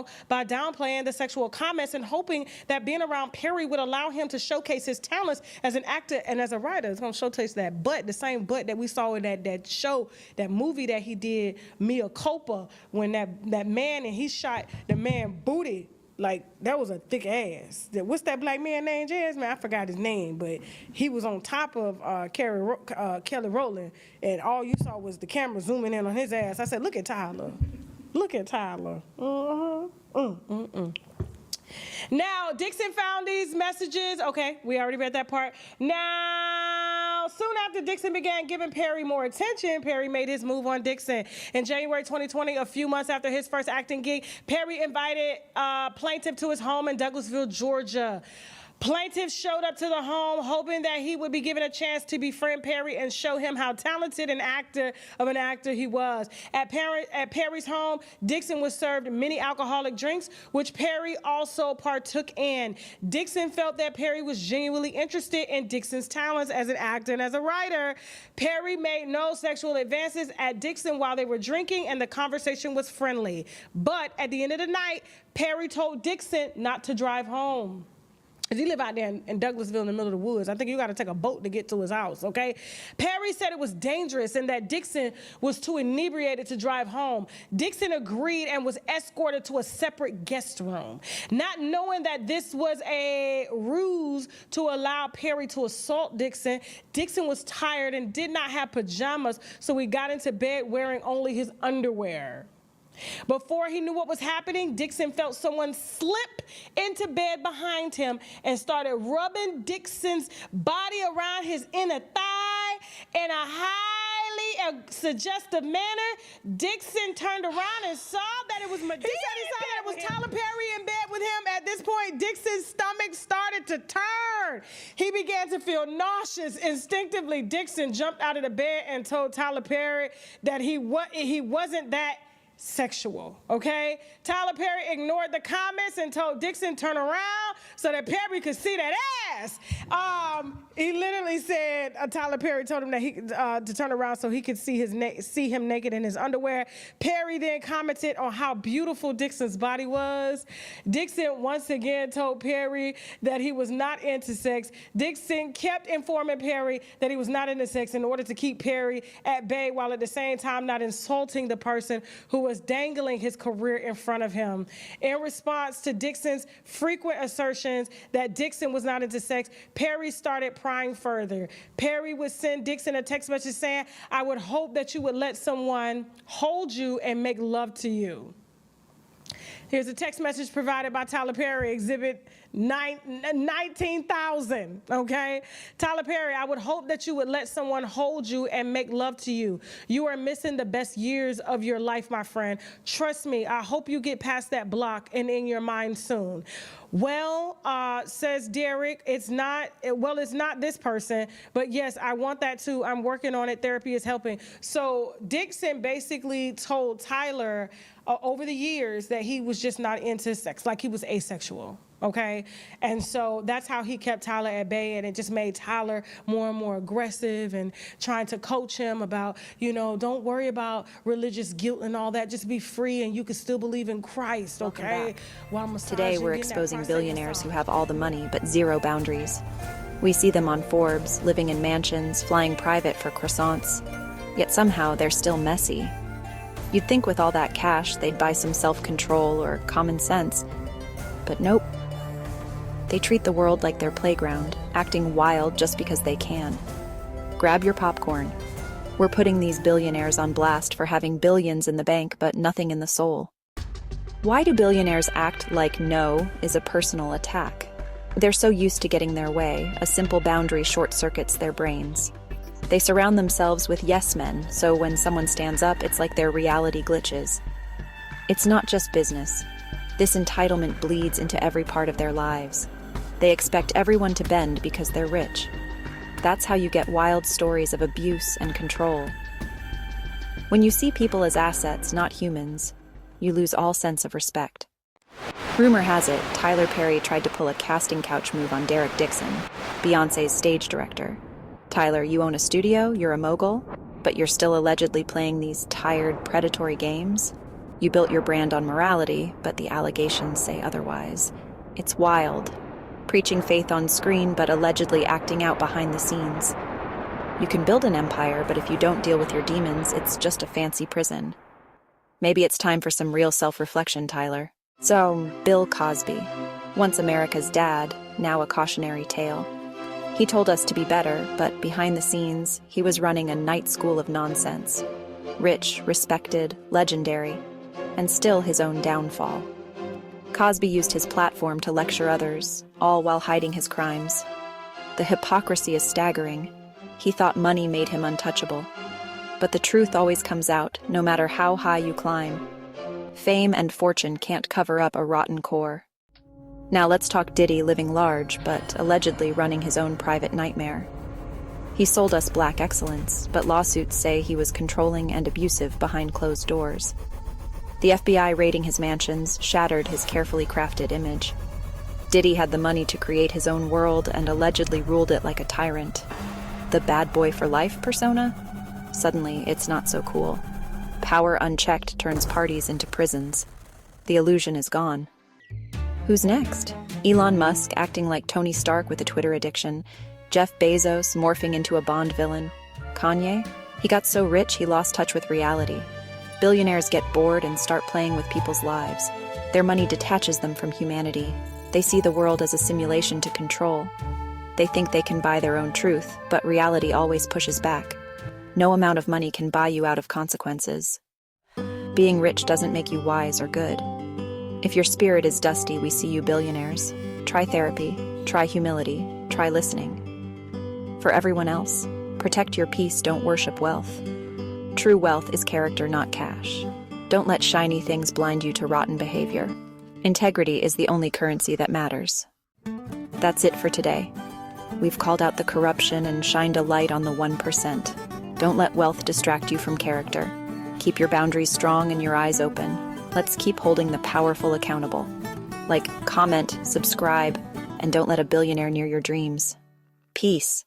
wrong by downplaying the sexual comments and hoping that being around Perry would allow him to showcase his talents as an actor and as a writer. It's going to showcase that butt, the same butt that we saw in that show, that movie that he did, Mia Culpa, when that man, and he shot the man booty. Like, that was a thick ass. What's that black man named, Jasmine? I forgot his name, but he was on top of Kelly Rowland, and all you saw was the camera zooming in on his ass. I said, look at Tyler. Look at Tyler. Now, Dickson found these messages. Okay, we already read that part. Now, soon after Dickson began giving Perry more attention, Perry made his move on Dickson. In January 2020, a few months after his first acting gig, Perry invited plaintiff to his home in Douglasville, Georgia. Plaintiff showed up to the home hoping that he would be given a chance to befriend Perry and show him how talented an actor he was. At Perry's home, Dickson was served many alcoholic drinks, which Perry also partook in. Dickson felt that Perry was genuinely interested in Dickson's talents as an actor and as a writer. Perry made no sexual advances at Dickson while they were drinking, and the conversation was friendly. But at the end of the night, Perry told Dickson not to drive home. He lived out there in Douglasville in the middle of the woods. I think you got to take a boat to get to his house, okay? Perry said it was dangerous and that Dickson was too inebriated to drive home. Dickson agreed and was escorted to a separate guest room. Not knowing that this was a ruse to allow Perry to assault Dickson, Dickson was tired and did not have pajamas, so he got into bed wearing only his underwear. Before he knew what was happening, Dickson felt someone slip into bed behind him and started rubbing Dickson's body around his inner thigh in a highly suggestive manner. Dickson turned around and saw that it was Medea. He saw that it was Tyler Perry in bed with him. At this point, Dickson's stomach started to turn. He began to feel nauseous. Instinctively, Dickson jumped out of the bed and told Tyler Perry that he wasn't that sexual, okay? Tyler Perry ignored the comments and told Dickson turn around so that Perry could see that ass. He literally said, Tyler Perry told him that he to turn around so he could see him naked in his underwear. Perry then commented on how beautiful Dickson's body was. Dickson once again told Perry that he was not into sex. Dickson kept informing Perry that he was not into sex in order to keep Perry at bay while at the same time not insulting the person who was dangling his career in front of him. In response to Dickson's frequent assertions that Dickson was not into sex, Perry started prying further. Perry would send Dickson a text message saying, "I would hope that you would let someone hold you and make love to you." Here's a text message provided by Tyler Perry, exhibit 19,000, okay? Tyler Perry, "I would hope that you would let someone hold you and make love to you. You are missing the best years of your life, my friend. Trust me, I hope you get past that block and in your mind soon." Well, says Derrick, it's not this person, but yes, I want that too. I'm working on it. Therapy is helping. So Dickson basically told Tyler over the years that he was just not into sex, like he was asexual. Okay, and so that's how he kept Tyler at bay, and it just made Tyler more and more aggressive and trying to coach him about, don't worry about religious guilt and all that. Just be free, and you can still believe in Christ. Okay. Today we're exposing billionaires who have all the money but zero boundaries. We see them on Forbes, living in mansions, flying private for croissants. Yet somehow they're still messy. You'd think with all that cash they'd buy some self-control or common sense, but nope. They treat the world like their playground, acting wild just because they can. Grab your popcorn. We're putting these billionaires on blast for having billions in the bank but nothing in the soul. Why do billionaires act like no is a personal attack? They're so used to getting their way, a simple boundary short-circuits their brains. They surround themselves with yes men, so when someone stands up, it's like their reality glitches. It's not just business. This entitlement bleeds into every part of their lives. They expect everyone to bend because they're rich. That's how you get wild stories of abuse and control. When you see people as assets, not humans, you lose all sense of respect. Rumor has it, Tyler Perry tried to pull a casting couch move on Derrick Dickson, Beyoncé's stage director. Tyler, you own a studio, you're a mogul, but you're still allegedly playing these tired, predatory games? You built your brand on morality, but the allegations say otherwise. It's wild. Preaching faith on screen, but allegedly acting out behind the scenes. You can build an empire, but if you don't deal with your demons, it's just a fancy prison. Maybe it's time for some real self-reflection, Tyler. So, Bill Cosby, once America's dad, now a cautionary tale. He told us to be better, but behind the scenes, he was running a night school of nonsense. Rich, respected, legendary, and still his own downfall. Cosby used his platform to lecture others, all while hiding his crimes. The hypocrisy is staggering. He thought money made him untouchable. But the truth always comes out, no matter how high you climb. Fame and fortune can't cover up a rotten core. Now let's talk Diddy living large, but allegedly running his own private nightmare. He sold us black excellence, but lawsuits say he was controlling and abusive behind closed doors. The FBI raiding his mansions shattered his carefully crafted image. Diddy had the money to create his own world and allegedly ruled it like a tyrant. The bad boy for life persona? Suddenly, it's not so cool. Power unchecked turns parties into prisons. The illusion is gone. Who's next? Elon Musk acting like Tony Stark with a Twitter addiction. Jeff Bezos morphing into a Bond villain. Kanye? He got so rich he lost touch with reality. Billionaires get bored and start playing with people's lives. Their money detaches them from humanity. They see the world as a simulation to control. They think they can buy their own truth, but reality always pushes back. No amount of money can buy you out of consequences. Being rich doesn't make you wise or good. If your spirit is dusty, we see you billionaires. Try therapy, try humility, try listening. For everyone else, protect your peace, don't worship wealth. True wealth is character, not cash. Don't let shiny things blind you to rotten behavior. Integrity is the only currency that matters. That's it for today. We've called out the corruption and shined a light on the 1%. Don't let wealth distract you from character. Keep your boundaries strong and your eyes open. Let's keep holding the powerful accountable. Like, comment, subscribe, and don't let a billionaire near your dreams. Peace.